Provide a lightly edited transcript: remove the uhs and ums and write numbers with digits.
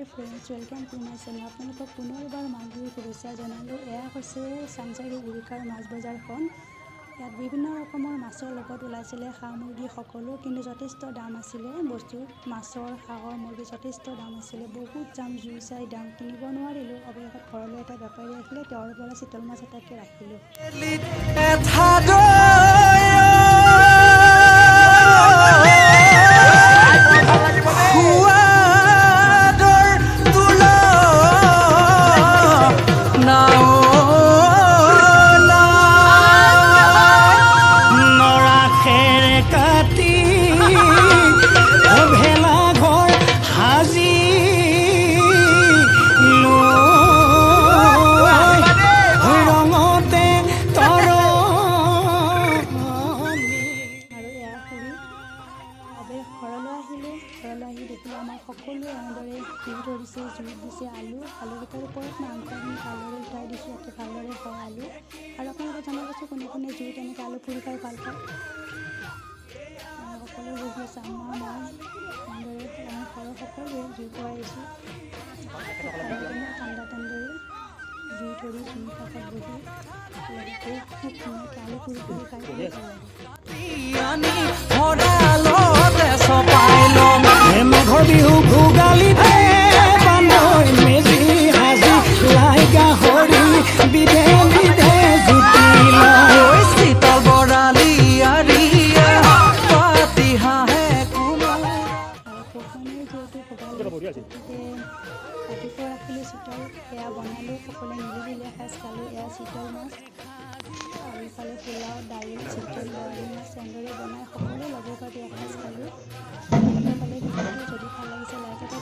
High friends, welcome to my channel. আপোনালোকক পুনৰবাৰ মাঘ বিহুৰ শুভেচ্ছা জনালোঁ। এয়া হৈছে চাংচাৰি উৰুকাৰ মাছ বজাৰখন। ইয়াত বিভিন্ন ৰকমৰ মাছৰ লগত ওলাইছিলে সা-সামগ্ৰী সকলো, কিন্তু যথেষ্ট দাম আছিলে বস্তুৰ। মাছৰ, হাঁহৰ, মুৰ্গী যথেষ্ট দাম আছিলে। বহুত দাম, জুই চাই দাম, কিনিব নোৱাৰিলোঁ। অৱশেষত ঘৰলৈ এটা বেপাৰী আহিলে, তেওঁৰ পৰা চিতল মাছ এটাকে ৰাখিলোঁ। ঘৰলৈ আহি দেখিলোঁ আমাৰ সকলোৱে এনেদৰে জুই ধৰিছে, জুইত দিছে আলুকেইটাৰ ওপৰত মাংসখিনি ভালদৰে উঠাই দিছোঁ, যাতে ভালদৰে হয় আলু। আৰু আপোনালোকে জনাবচোন কোনে কোনে জুইত এনেকৈ আলু পুৰি খাই ভাল পায়। সকলোৱে বহি আছে, মই এনেদৰে আমাৰ ঘৰৰ সকলোৱে জুই ফুৱাই আহিছোঁ। ঠাণ্ডা ঠাণ্ডাৰে জুই ধৰি জুই কাষত বহি লগতে খুব ধুনীয়াকৈ আলু পুৰি পুৰি খাই ভাল লাগে। মেঘৰ বিহু ভোগালীতে বান্ধৈ মেজি সাজি লাই গাহৰি বিধে বিধে জুতি লয় শীতল বৰালি আৰিয়া পাতি হাঁহে কোমল। ৰাতিপুৱা ৰাখিলোঁ চিতল, এয়া বনালোঁ, সকলোৱে মিলিজুলি এসাঁজ খালোঁ। এয়া চিতল মাছ আৰু ইফালে পোলাও, দাইল, চিতল, বৰালি মাছ এনেদৰে বনাই সকলোৱে লগে ভাগে এসাঁজ খালোঁ। যদি ভাল লাগিছে লাইক এটা